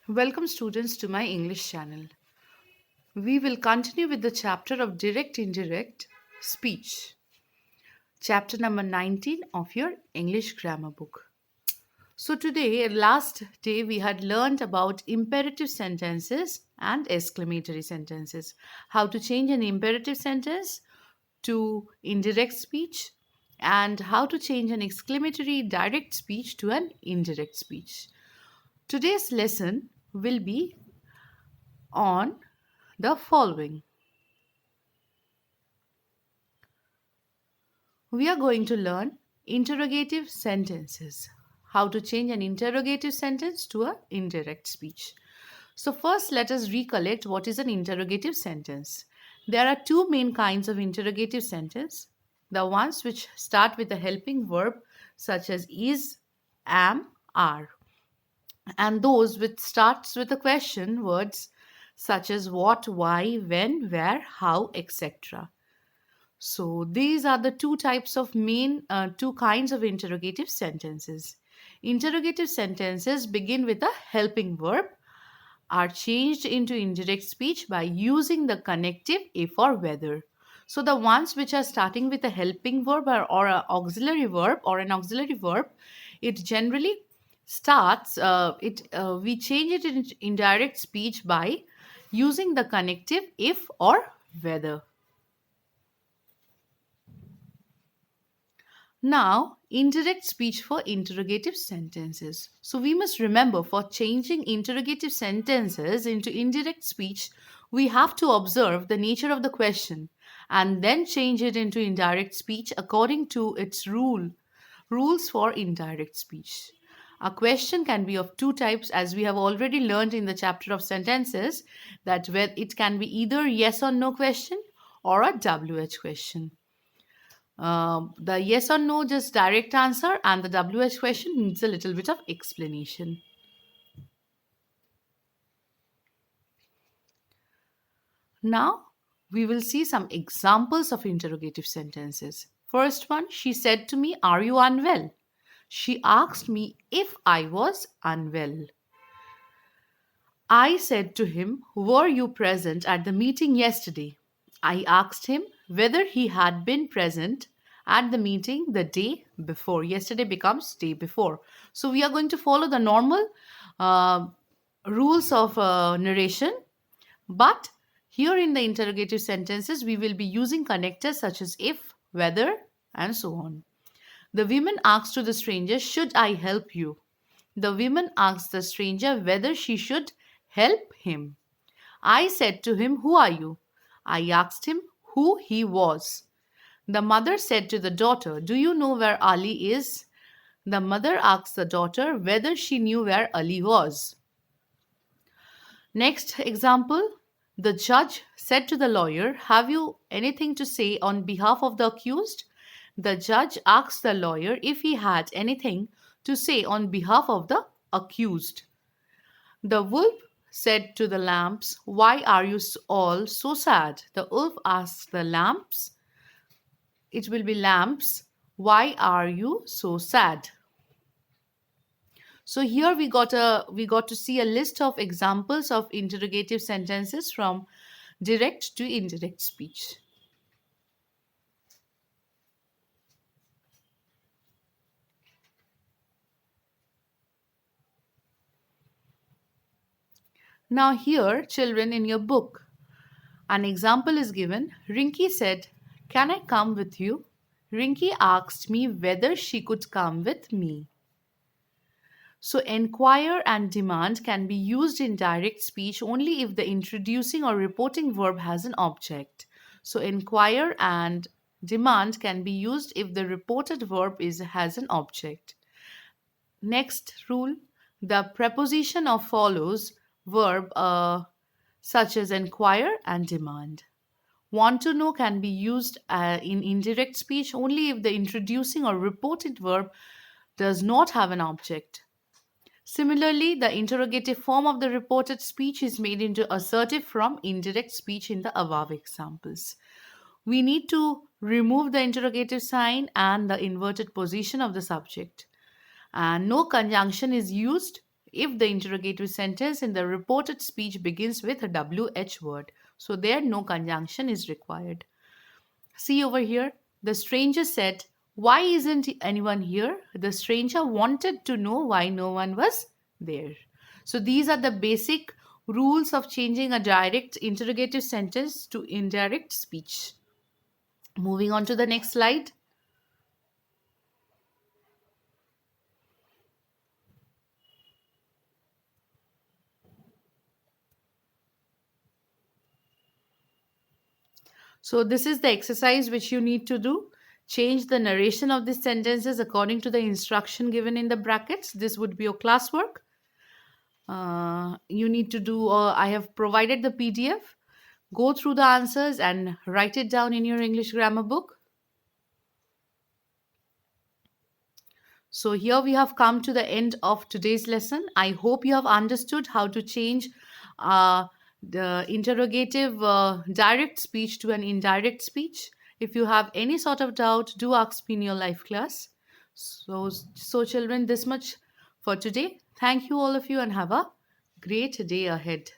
Welcome, students, to my English channel. We will continue with the chapter of direct indirect speech, chapter number 19 of your English grammar book. So, today, last day, we had learned about imperative sentences and exclamatory sentences. How to change an imperative sentence to indirect speech, and how to change an exclamatory direct speech to an indirect speech. Today's lesson will be on the following. We are going to learn interrogative sentences. How to change an interrogative sentence to an indirect speech. So, first, let us recollect what is an interrogative sentence. There are two main kinds of interrogative sentence: the ones which start with a helping verb, such as is, am, are, and those which starts with a question words such as what, why, when, where, how, etc. So these are the two kinds of interrogative sentences. Interrogative sentences begin with a helping verb, are changed into indirect speech by using the connective if or whether. So the ones which are starting with a helping verb or an auxiliary verb it generally starts. We change it in indirect speech by using the connective if or whether. Now, indirect speech for interrogative sentences. So, we must remember for changing interrogative sentences into indirect speech, we have to observe the nature of the question and then change it into indirect speech according to its rules for indirect speech. A question can be of two types, as we have already learned in the chapter of sentences, that where it can be either yes or no question or a WH question. The yes or no, just direct answer, and the WH question needs a little bit of explanation. Now, we will see some examples of interrogative sentences. First one, she said to me, "Are you unwell?" She asked me if I was unwell. I said to him, "Were you present at the meeting yesterday?" I asked him whether he had been present at the meeting the day before. Yesterday becomes day before. So we are going to follow the normal uh, rules of narration, but here in the interrogative sentences, we will be using connectors such as if, whether, and so on. The woman asked to the stranger, "Should I help you?" The woman asked the stranger whether she should help him. I said to him, "Who are you?" I asked him who he was. The mother said to the daughter, "Do you know where Ali is?" The mother asked the daughter whether she knew where Ali was. Next example, the judge said to the lawyer, "Have you anything to say on behalf of the accused?" The judge asked the lawyer if he had anything to say on behalf of the accused. The wolf said to the lambs, "Why are you all so sad?" The wolf asked the lambs, it will be lambs, "Why are you so sad?" So here we got to see a list of examples of interrogative sentences from direct to indirect speech. Now here, children, in your book, an example is given. Rinky said, "Can I come with you?" Rinky asked me whether she could come with me. So, enquire and demand can be used in direct speech only if the introducing or reporting verb has an object. So, enquire and demand can be used if the reported verb has an object. Next rule, the preposition of follows verb such as enquire and demand. Want to know can be used in indirect speech only if the introducing or reported verb does not have an object. Similarly, the interrogative form of the reported speech is made into assertive from indirect speech in the above examples. We need to remove the interrogative sign and the inverted position of the subject. And no conjunction is used if the interrogative sentence in the reported speech begins with a WH word. So there no conjunction is required. See over here, the stranger said, "Why isn't anyone here?" The stranger wanted to know why no one was there. So these are the basic rules of changing a direct interrogative sentence to indirect speech. Moving on to the next slide. So, this is the exercise which you need to do. Change the narration of the sentences according to the instruction given in the brackets. This would be your classwork. You need to do, I have provided the PDF. Go through the answers and write it down in your English grammar book. So, here we have come to the end of today's lesson. I hope you have understood how to change uh, the interrogative direct speech to an indirect speech. If you have any sort of doubt, do ask me in your live class. So children, this much for today. Thank you, all of you, and have a great day ahead.